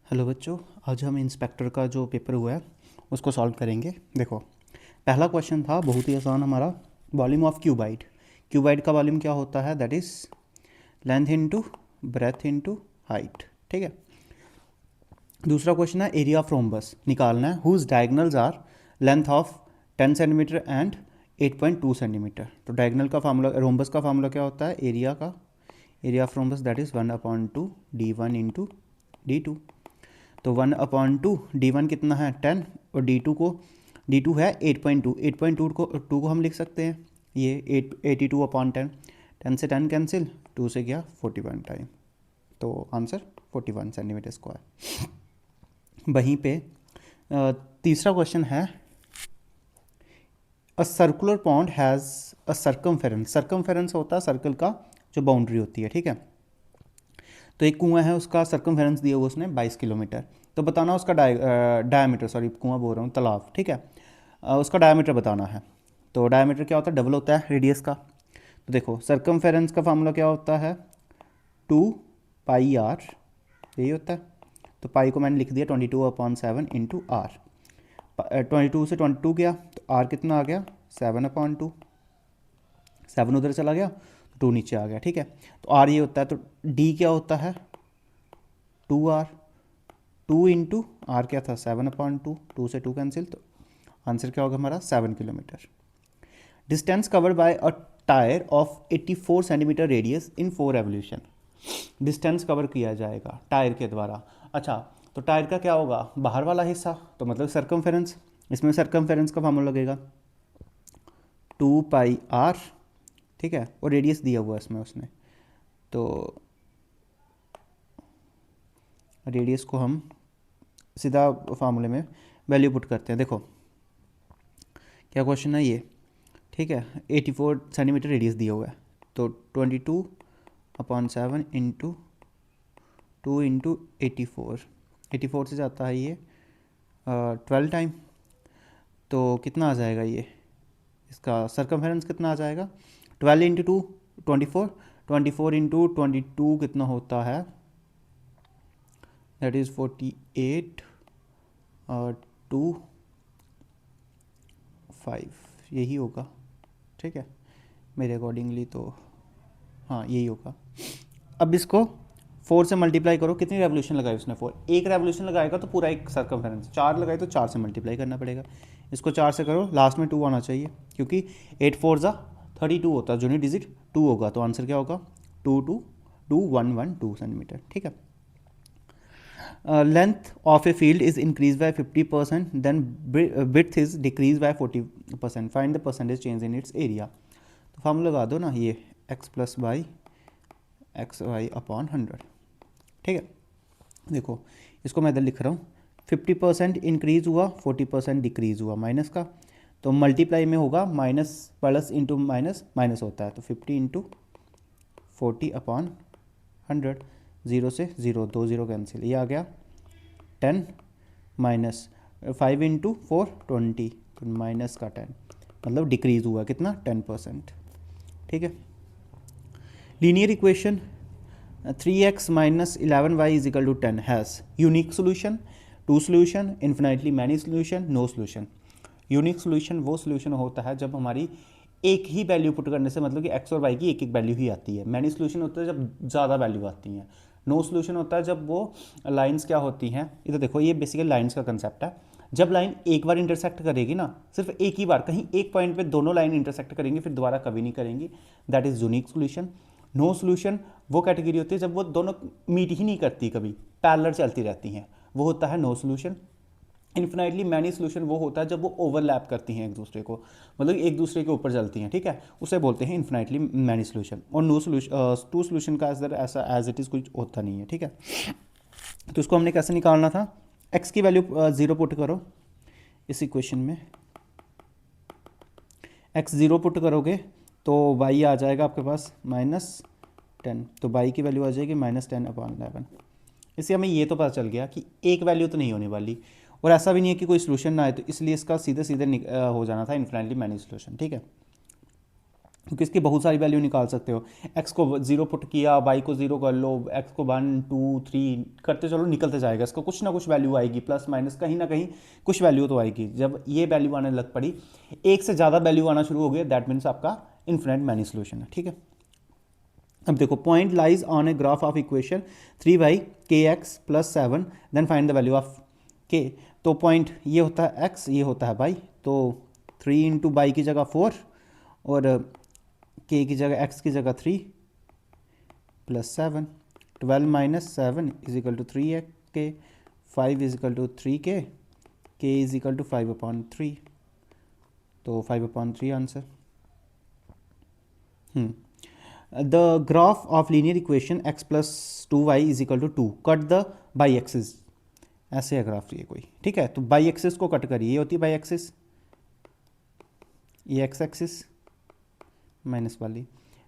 Hello बच्चों, आज हम इंस्पेक्टर का जो पेपर हुआ है उसको सॉल्व करेंगे। देखो, पहला क्वेश्चन था बहुत ही आसान हमारा, वॉल्यूम ऑफ क्यूबाइड। क्यूबाइड का वॉल्यूम क्या होता है? That is length into breadth into height. ठीक है। दूसरा क्वेश्चन है एरिया ऑफ रोम्बस निकालना है, whose diagonals are length of 10 centimetre and 8.2 centimetre. तो डायगनल का फार्मूला, रोम्बस का फार्मूला क्या होता है? Area of rhombus that is 1/2 d1 into d2। तो 1/2 d1 कितना है 10, और d2 है 8.2। 8.2 को हम लिख सकते हैं ये 82/10। 10 से 10 कैंसिल, 2 से गया 41 टाइम, तो आंसर 41 सेंटीमीटर स्क्वायर। वहीं पे तीसरा क्वेश्चन है, a circular pond has a circumference. Circumference होता है सर्कल का जो बाउंड्री होती है। ठीक है। तो एक कुआं है, उसका सर्कमफेरेंस दिया हुआ उसने 22 किलोमीटर। तो बताना उसका डायमीटर, सॉरी कुआं बोल रहा हूँ, तालाब। ठीक है। उसका डायमीटर बताना है। तो डायमीटर क्या होता है? डबल होता है रेडियस का। तो देखो, सर्कमफेरेंस का फार्मूला क्या होता है? 2πr, यही होता है। तो पाई को मैंने लिख दिया 22/7 इंटू आर। 22 से 22 गया तो आर कितना आ गया? 7/2। 7 उधर चला गया तो 2 नीचे आ गया। ठीक है। तो आर ये होता है, तो डी क्या होता है? 2r। 2 इंटू आर क्या था? 7/2। 2 से 2 कैंसिल, तो आंसर क्या होगा हमारा? 7 kilometre. Distance covered by a tyre of 84 centimetre radius in 4 revolution. Distance cover किया जाएगा टायर के द्वारा। अच्छा, तो टायर का क्या होगा? बाहर वाला हिस्सा, तो मतलब सर्कमफेरेंस। इसमें सर्कमफेरेंस का फार्मूला लगेगा 2πr। ठीक है। और रेडियस दिया हुआ है इसमें उसने, तो रेडियस को हम सीधा फार्मूले में वैल्यू पुट करते हैं। देखो क्या क्वेश्चन है ये। ठीक है। 84 सेंटीमीटर रेडियस दिया हुआ है, तो 22/7 इंटू 2 इंटू 84। 84 से जाता है ये 12 टाइम, तो कितना आ जाएगा ये? इसका सर्कमफेरेंस कितना आ जाएगा? 12 इंटू 2 24। 24 इंटू 22 कितना होता है? दैट इज़ 48 और 2 5, यही होगा। ठीक है, मेरे अकॉर्डिंगली तो हाँ यही होगा। अब इसको 4 से मल्टीप्लाई करो। कितनी रेवोल्यूशन लगाई उसने? 4। एक रेवोल्यूशन लगाएगा तो पूरा एक सर्कमफेरेंस। 4 लगाए तो 4 से मल्टीप्लाई करना पड़ेगा। इसको 4 से करो, लास्ट में 2 आना चाहिए, क्योंकि 8 4 = 32 होता है। यूनिट डिजिट 2 होगा, तो आंसर क्या होगा? 2 सेंटीमीटर। ठीक है। Length of a field is increase by 50%, then width is decrease by 40%। Find the percentage change in its area. तो फार्मूला लगा दो ना, ये x प्लस बाई XY/100। ठीक है। देखो, इसको मैं इधर लिख रहा हूँ, 50% इंक्रीज हुआ, 40% डिक्रीज हुआ माइनस का, तो मल्टीप्लाई में होगा minus plus into minus minus होता है, तो 50 इंटू 40/100। 0 से 0, 2 0 कैंसिल, ये आ गया 10 माइनस 5 इंटू 4 20, तो माइनस का 10, मतलब डिक्रीज हुआ कितना? 10%। ठीक है। Linear equation 3x minus 11y is equal to 10 has unique solution, two solution, infinitely many solution, no solution. Unique solution वो सोल्यूशन होता है जब हमारी एक ही वैल्यू पुट करने से, मतलब कि x और y की एक एक वैल्यू ही आती है। मैनी सोल्यूशन होता है जब ज़्यादा वैल्यू आती हैं। नो सोल्यूशन होता है जब वो लाइंस क्या होती हैं, इधर देखो, ये बेसिकली लाइंस का कंसेप्ट है। जब लाइन एक बार इंटरसेक्ट करेगी ना, सिर्फ एक ही बार, कहीं एक पॉइंट पे दोनों लाइन इंटरसेक्ट करेंगी, फिर दोबारा कभी नहीं करेंगी, that is unique solution. No solution वो कैटेगरी होती है जब वो दोनों मीट ही नहीं करती, कभी पैरेलल चलती रहती हैं, वो होता है no solution. Infinitely many solution वो होता है जब वो ओवरलैप करती हैं एक दूसरे को, मतलब एक दूसरे के ऊपर चलती हैं। ठीक है, उसे बोलते हैं इन्फिनाइटली मैनी सोल्यूशन। और नो सोल्यूशन, टू सोल्यूशन का ऐसा एज इट इज़ कुछ होता नहीं है। ठीक है। तो इसको हमने कैसे निकालना था? एक्स की वैल्यू 0 पुट करो इस इक्वेशन में। एक्स 0 पुट करोगे तो वाई आ जाएगा आपके पास -10, तो वाई की वैल्यू आ जाएगी -10/11। इससे हमें ये तो पता चल गया कि एक वैल्यू तो नहीं होने वाली, और ऐसा भी नहीं है कि कोई सोल्यूशन ना आए, तो इसलिए इसका सीधे सीधे हो जाना था इन्फिनिटली मैनी सोल्यूशन। ठीक है। क्योंकि इसकी बहुत सारी वैल्यू निकाल सकते हो। एक्स को 0 पुट किया, वाई को 0 कर लो, एक्स को 1 2 3 करते चलो, निकलते जाएगा, इसका कुछ ना कुछ वैल्यू आएगी, प्लस माइनस कहीं ना कहीं कुछ वैल्यू तो आएगी। जब ये वैल्यू आने लग पड़ी, एक से ज़्यादा वैल्यू आना शुरू हो गया, दैट मीन्स आपका इन्फिनिट मैनी सोल्यूशन है। ठीक है, अब देखो, point lies on a graph of equation 3y(kx + 7), then find the value of k। तो पॉइंट ये होता है x, ये होता है y, तो 3 इंटू बाई की जगह 4 और k की जगह x की जगह 3 + 7, 12 - 7 = 3k, 5 = 3k, k = 5/3, तो 5/3 answer. The graph of linear equation x + 2y = 2 cut the by axis, ऐसे है ग्राफ ये कोई। ठीक है, तो बाई एक्सिस को कट करिए, ये होती है बाई एक्सिस, ये एक्स एक्सिस माइनस वाली।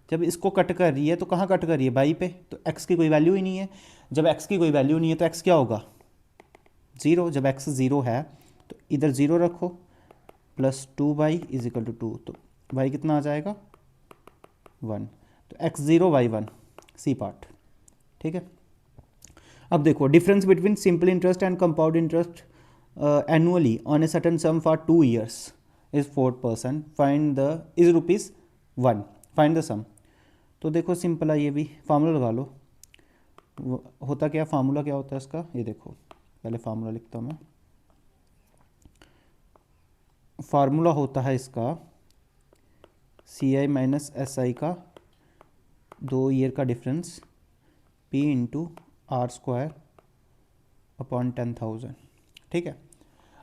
जब इसको कट कर रही है तो कहाँ कट कर रही है, बाई पे, तो x की कोई वैल्यू ही नहीं है। जब x की कोई वैल्यू नहीं है तो x क्या होगा, 0। जब x 0 है तो इधर 0 रखो, + 2y = 2, तो y कितना आ जाएगा 1, तो x 0 y 1, सी पार्ट। ठीक है, अब देखो, difference between simple interest and compound interest annually on a certain sum for 2 years is 4%, find the is ₹1, find the sum. तो देखो सिंपल है, ये भी फार्मूला लगा लो। होता क्या, फार्मूला क्या होता है इसका, ये देखो, पहले फार्मूला लिखता हूँ मैं। फार्मूला होता है इसका CI - SI का 2 ईयर का डिफरेंस, P × R² / 10,000। ठीक है,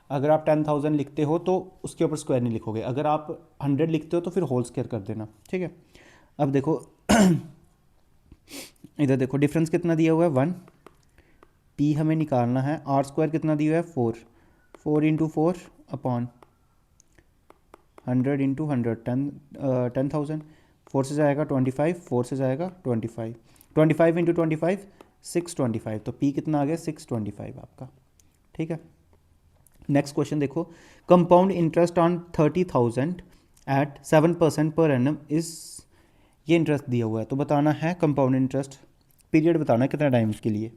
अगर आप 10,000 लिखते हो तो उसके ऊपर स्क्वायर नहीं लिखोगे, अगर आप 100 लिखते हो तो फिर होल स्क्वायर कर देना। ठीक है, अब देखो इधर देखो, डिफरेंस कितना दिया हुआ है 1, P हमें निकालना है, R² कितना दिया हुआ है 4, 4 × 4 / 100 × 100, 10,000, 4 से जाएगा 25, 4 से जाएगा 25, 25 × 25 625, तो P कितना आ गया 625 आपका। ठीक है, नेक्स्ट क्वेश्चन देखो, compound interest on 30,000 at 7% per annum is, ये इंटरेस्ट दिया हुआ है, तो बताना है कंपाउंड इंटरेस्ट, पीरियड बताना है कितना टाइम के लिए।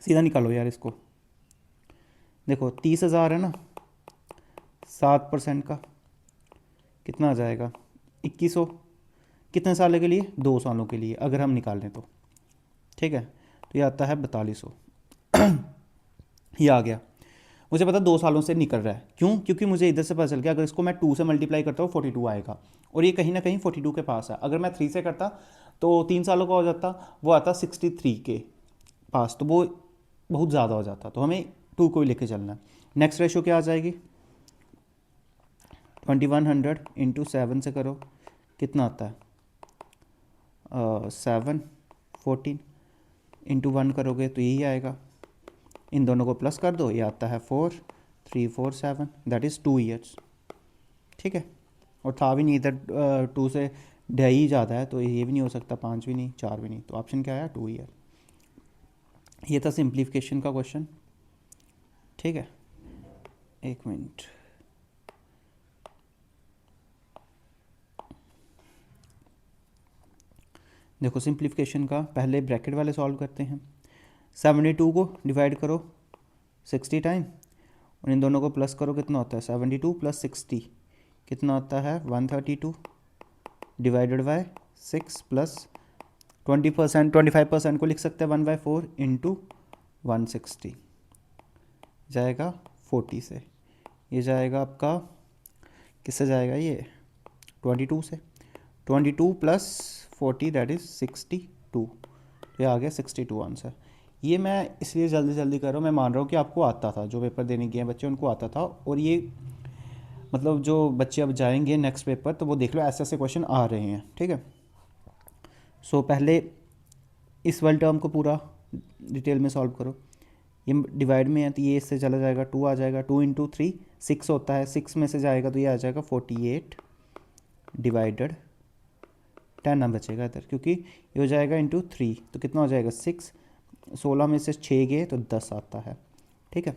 सीधा निकालो यार इसको, देखो 30,000 है ना, 7% का कितना आ जाएगा 2100, कितने सालों के लिए, 2 सालों के लिए अगर हम निकाल लें तो। ठीक है, तो ये आता है 4200। ये आ गया, मुझे पता 2 सालों से निकल रहा है, क्यों, क्योंकि मुझे इधर से पता चल गया अगर इसको मैं 2 से मल्टीप्लाई करता हूँ 42 आएगा, और ये कहीं ना कहीं 42 के पास है। अगर मैं 3 से करता तो 3 सालों का हो जाता, वो आता 63 के पास, तो वो बहुत ज़्यादा हो जाता, तो हमें 2 को ही लेके चलना है। नेक्स्ट रेशो क्या आ जाएगी, 2100 × 7 से करो, कितना आता है 7, 14 × 1 करोगे तो यही आएगा, इन दोनों को प्लस कर दो, ये आता है 4 3 4 7, दैट इज़ 2 years। ठीक है, और था भी नहीं इधर 2 से ढाई ज़्यादा है, तो ये भी नहीं हो सकता, 5 भी नहीं, 4 भी नहीं, तो ऑप्शन क्या आया 2 year। ये था सिंप्लीफिकेशन का क्वेश्चन। ठीक है, 1 मिनट, देखो सिंप्लीफिकेशन का पहले ब्रैकेट वाले सॉल्व करते हैं। 72 को डिवाइड करो 60 टाइम, और इन दोनों को प्लस करो, कितना होता है 72 + 60, कितना होता है 132, डिवाइडेड बाय 6 प्लस 20%, 25% को लिख सकते हैं 1/4 × 160, जाएगा 40 से, ये जाएगा आपका किससे जाएगा, ये 22 से, 22 + 40 दैट इज़ 62, तो ये आ गया 62 आंसर। ये मैं इसलिए जल्दी जल्दी कर रहा हूँ, मैं मान रहा हूँ कि आपको आता था, जो पेपर देने गए हैं बच्चे उनको आता था, और ये मतलब जो बच्चे अब जाएंगे नेक्स्ट पेपर तो वो देख लो ऐसे ऐसे क्वेश्चन आ रहे हैं। ठीक है, सो पहले इस वाले टर्म को पूरा डिटेल में सॉल्व करो, ये डिवाइड में है तो ये इससे चला जाएगा 2 आ जाएगा, 2 × 3 6 होता है, 6 में से जाएगा तो ये आ जाएगा 48 डिवाइडेड 10 ना बचेगा इधर, क्योंकि ये हो जाएगा × 3, तो कितना हो जाएगा 6, 16 में से 6 गए तो 10 आता है। ठीक है,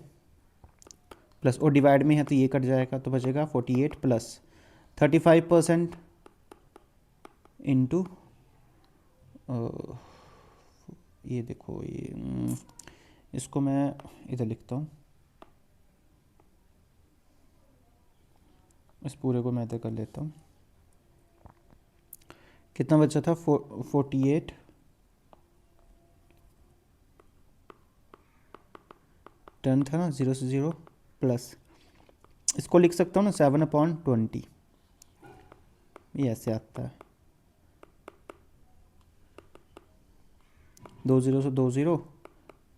प्लस और डिवाइड में है तो ये कट जाएगा, तो बचेगा 48 + 35%, इंटू ये देखो ये इसको मैं इधर लिखता हूँ, इस पूरे को मैं इधर कर लेता हूँ। कितना बचा था? 48 10 था ना, 0 से 0 प्लस, इसको लिख सकता हूँ ना 7/20, ये ऐसे आता है 2 0 से 2 0,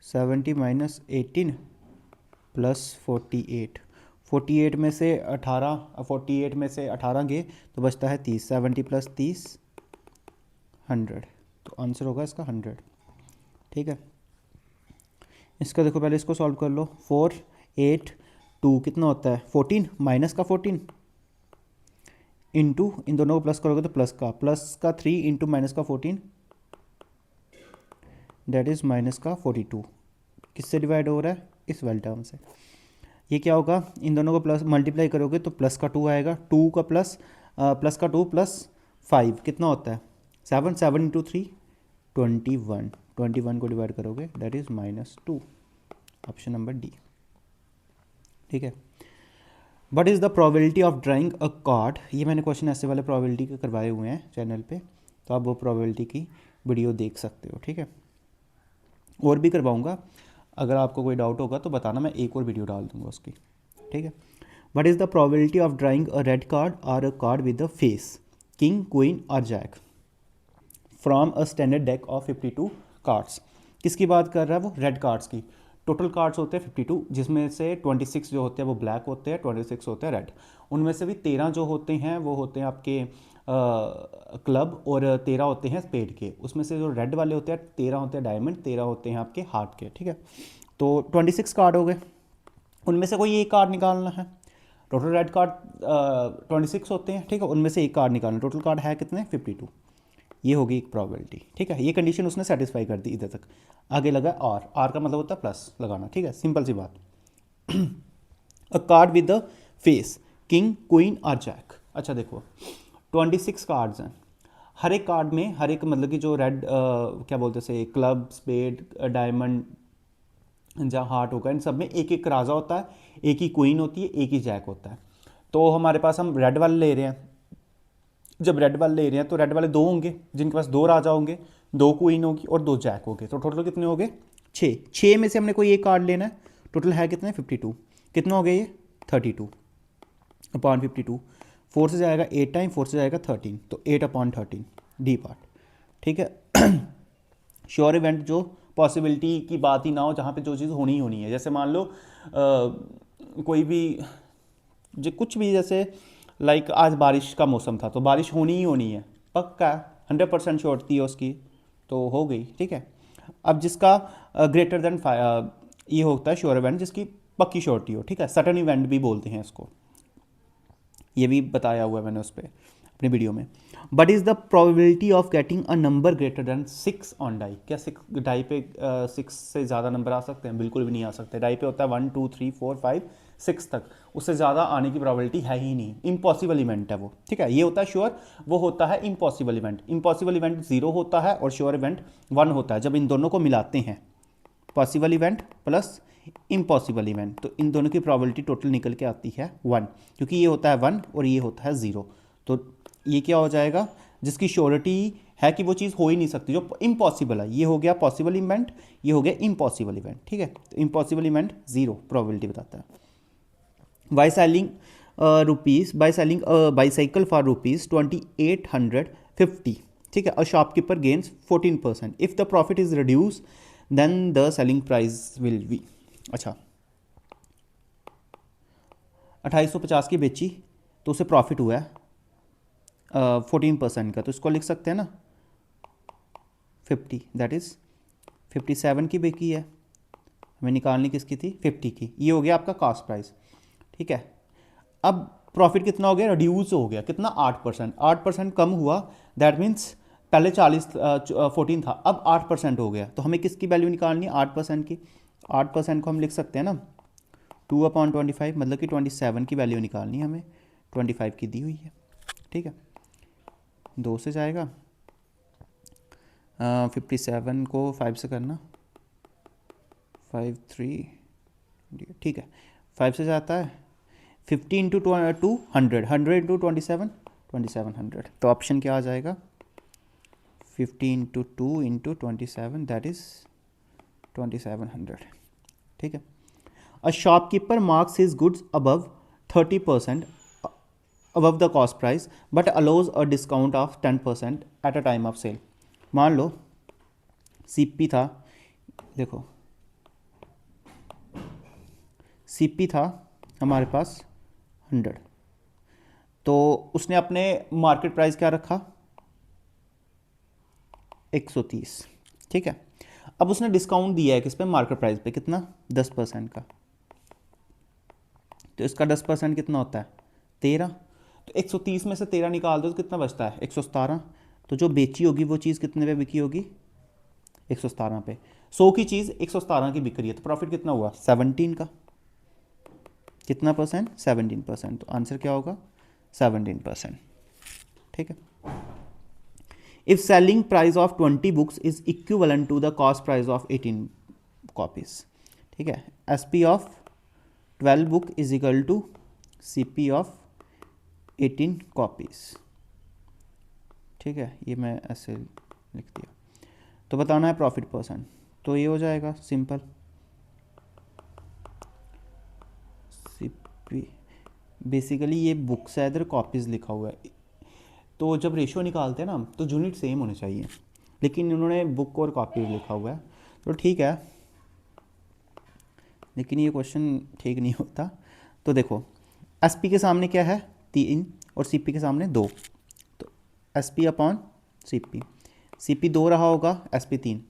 70 माइनस 18 प्लस 48, 48 में से 18 गए तो बचता है 30, 70 प्लस 30 100, तो आंसर होगा इसका 100। ठीक है, इसका देखो पहले इसको सॉल्व कर लो। 4 8 2 कितना होता है? 14 माइनस का 14 इंटू, इन दोनों को प्लस करोगे तो प्लस का 3 इंटू माइनस का 14 दैट इज़ माइनस का 42। किससे डिवाइड हो रहा है? इस वाले टर्म से। ये क्या होगा? इन दोनों को प्लस मल्टीप्लाई करोगे तो प्लस का 2 आएगा, 2 का प्लस का 2 प्लस 5 कितना होता है? 7 7 इंटू 3 21, 21 को डिवाइड करोगे that is -2, option number D. ठीक है, what is the probability of drawing a card? ये मैंने क्वेश्चन ऐसे वाले प्रोबेबिलिटी के करवाए हुए हैं चैनल पे, तो आप वो प्रोबेबिलिटी की वीडियो देख सकते हो। ठीक है, और भी करवाऊँगा, अगर आपको कोई डाउट होगा तो बताना, मैं एक और वीडियो डाल दूँगा उसकी। ठीक है, what is the probability of drawing a red card or a card with the face king queen or jack from a standard deck of 52 cards? किसकी बात कर रहा है वो? रेड कार्ड्स की। टोटल कार्ड्स होते हैं 52, जिसमें से 26 जो होते हैं वो ब्लैक होते हैं, 26 होते हैं रेड। उनमें से भी 13 जो होते हैं वो होते हैं आपके क्लब, और 13 होते हैं स्पेड के। उसमें से जो रेड वाले होते हैं 13 होते हैं डायमंड, 13 होते हैं आपके हार्ट के। ठीक है, तो 26 कार्ड हो गए, उनमें से कोई एक कार्ड निकालना है। टोटल रेड कार्ड 26 होते हैं। ठीक है, उनमें से एक कार्ड निकालना, टोटल कार्ड है कितने? 52। ये होगी एक प्रोबेबिलिटी। ठीक है, ये कंडीशन उसने सेटिस्फाई कर दी इधर तक। आगे लगा आर का मतलब होता है प्लस लगाना। ठीक है, सिंपल सी बात। अ card with the face king queen or Jack. अच्छा देखो, 26 कार्ड्स हैं, हर एक कार्ड में, हर एक मतलब कि जो रेड क्या बोलते से क्लब, स्पेड, डायमंड, जहाँ हार्ट होगा, इन सब में एक एक राजा होता है, एक ही क्वीन होती है, एक ही जैक होता है। तो हमारे पास, हम रेड वाले ले रहे हैं, जब रेड वाले ले रहे हैं तो रेड वाले दो होंगे, जिनके पास दो राजा होंगे, दो क्वीन होगी और दो जैक होंगे। तो टोटल कितने हो गए? 6। 6 में से हमने कोई एक कार्ड लेना है। टोटल है कितने? 52। कितना हो गया ये? 32/52। 4 से जाएगा 8 टाइम, 4 से जाएगा 13, तो 8/13 डी पार्ट। ठीक है, श्योर इवेंट जो पॉसिबिलिटी की बात ही ना हो, जहाँ पे जो चीज़ होनी ही होनी है। जैसे मान लो कोई भी जो कुछ भी, जैसे लाइक आज बारिश का मौसम था तो बारिश होनी ही होनी है, पक्का 100% श्योरिटी है उसकी, तो हो गई। ठीक है, अब जिसका ग्रेटर देन ये होता है श्योर इवेंट, जिसकी पक्की श्योरिटी हो। ठीक है, सटन इवेंट भी बोलते हैं इसको, ये भी बताया हुआ है मैंने उस पर अपनी वीडियो में। But is the probability of getting a number greater than 6 on die? क्या 6 डाई पे 6 से ज़्यादा नंबर आ सकते हैं? बिल्कुल भी नहीं आ सकते। डाई पे होता है 1 2 3 4 5 6 तक, उससे ज़्यादा आने की प्रोबेबिलिटी है ही नहीं, इम्पॉसिबल इवेंट है वो। ठीक है, ये होता है श्योर, वो होता है इम्पॉसिबल इवेंट। इम्पॉसिबल इवेंट 0 होता है और श्योर इवेंट 1 होता है, जब इन दोनों को मिलाते हैं, possible event plus impossible event, तो इन दोनों की प्रोबेबिलिटी टोटल निकल के आती है 1, क्योंकि ये होता है 1 और ये होता है 0। तो ये क्या हो जाएगा? जिसकी श्योरिटी है कि वो चीज़ हो ही नहीं सकती, जो इम्पॉसिबल है। ये हो गया पॉसिबल इवेंट, ये हो गया इम्पॉसिबल इवेंट। ठीक है, तो इम्पॉसिबल इवेंट 0 प्रोबेबिलिटी बताता है। By selling by selling bicycle for ₹2850। ठीक है, a shopkeeper gains 14%। If the profit is reduce then the selling price will be. अच्छा, 2850 की बेची तो उसे प्रॉफिट हुआ है 14% का, तो इसको लिख सकते हैं ना 50, दैट इज़ 57 की बिकी है, हमें निकालनी किसकी थी? 50 की। ये हो गया आपका कॉस्ट प्राइस। ठीक है, अब प्रॉफिट कितना हो गया? रिड्यूस हो गया, कितना? 8%। 8% कम हुआ, दैट मीन्स पहले 14 था, अब 8% हो गया, तो हमें किसकी वैल्यू निकालनी है? 8% की। 8% को हम लिख सकते हैं ना 2/25, मतलब कि 27 की वैल्यू निकालनी है हमें, 25 की दी हुई है। ठीक है, 2 से जाएगा, 57 को 5 से करना, 5 3, ठीक है, 5 से जाता है, 50 इंटू 2 100, 100 इंटू 27 2700। तो ऑप्शन क्या आ जाएगा, 50 इंटू 2 इंटू 27 दैट इज़ 2700। ठीक है। A shopkeeper marks his goods above 30% above the cost price but allows a discount of 10% at a time of sale। मान लो सीपी था, देखो सीपी था हमारे पास 100, तो उसने अपने मार्केट प्राइस क्या रखा 130, ठीक है। अब उसने डिस्काउंट दिया है किस पे, मार्केट प्राइस पे, कितना 10% का, तो इसका 10% कितना होता है 13, तो 130 में से 13 निकाल दो तो कितना बचता है 117। तो जो बेची होगी वो चीज़ कितने पे बिकी होगी 117 पे, 100 की चीज़ 117 की बिक रही है, तो प्रॉफिट कितना हुआ 17 का, कितना परसेंट 17%, तो आंसर क्या होगा 17%। ठीक है। If selling price of 20 books is equivalent to the cost price of 18 copies, ठीक है, SP of 12 book is equal to CP of 18 copies. ठीक है, ये मैं ऐसे लिख दिया। तो बताना है प्रॉफिट परसेंट, तो ये हो जाएगा सिंपल, सीपी बेसिकली ये बुक्स है, इधर कॉपीज़ लिखा हुआ है, तो जब रेशियो निकालते हैं ना तो यूनिट सेम होने चाहिए, लेकिन उन्होंने बुक और कॉपी लिखा हुआ है, तो ठीक है, लेकिन ये क्वेश्चन ठीक नहीं होता। तो देखो एसपी के सामने क्या है 3 और सीपी के सामने 2, तो एसपी अपॉन सीपी, सीपी 2 रहा होगा एसपी 3,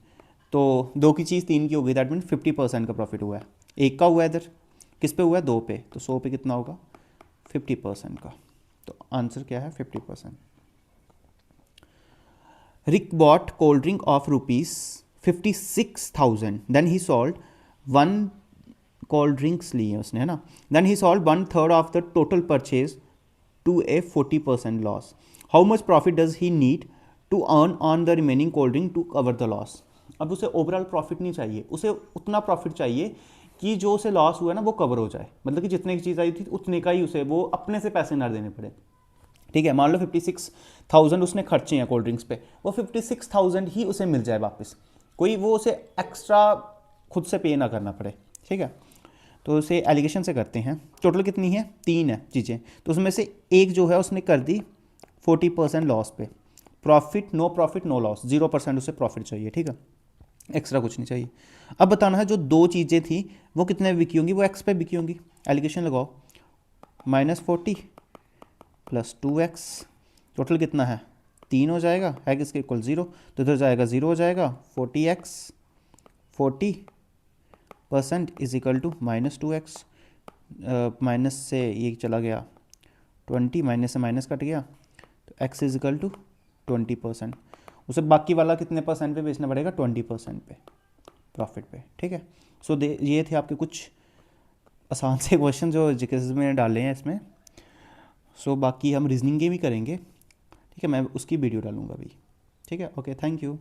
तो 2 की चीज़ 3 की हो गई, दैट मीन 50% का प्रॉफिट हुआ है, 1 का हुआ है इधर, किस पे हुआ है 2 पे, तो 100 पे कितना होगा 50% का, तो आंसर क्या है 50%। Rick bought cold drink of ₹56,000, then he sold 1 cold drinks लिए उसने, है ना, then he sold 1/3 of the total purchase to a 40% loss, how much profit does he need to earn on the remaining cold drink to cover the loss. अब उसे overall profit नहीं चाहिए, उसे उतना प्रॉफिट चाहिए कि जो उसे लॉस हुआ है ना वो कवर हो जाए, मतलब कि जितने की चीज़ आई थी उतने का ही उसे, वो अपने से पैसे ना देने पड़े। ठीक है, मान लो 56,000 उसने खर्चे हैं कोल्ड ड्रिंक्स पे, वो 56,000 ही उसे मिल जाए वापस, कोई वो उसे एक्स्ट्रा खुद से पे ना करना पड़े। ठीक है, तो उसे एलिगेशन से करते हैं, टोटल कितनी है 3 है चीज़ें, तो उसमें से एक जो है उसने कर दी 40% लॉस पे, प्रॉफिट नो लॉस, 0% उसे प्रॉफिट चाहिए। ठीक है, एक्स्ट्रा कुछ नहीं चाहिए। अब बताना है जो 2 चीज़ें थी वो कितने बिकी होंगी, वो एक्स पे बिकी होंगी, एलिगेशन लगाओ, -40 + 2x, टोटल कितना है 3 हो जाएगा, है किसके इक्वल 0, तो इधर जाएगा 0 हो जाएगा, 40x 40% is equal to -2x, minus से ये चला गया 20, माइनस से माइनस कट गया, तो x इज इक्वल टू 20%, उसे बाकी वाला कितने परसेंट पे बेचना पड़ेगा 20% पे प्रॉफिट पे। ठीक है, सो ये थे आपके कुछ आसान से क्वेश्चन जो जीके में डाले हैं इसमें। सो बाकी हम रीजनिंग के भी करेंगे, ठीक है, मैं उसकी वीडियो डालूंगा अभी। ठीक है, ओके, थैंक यू।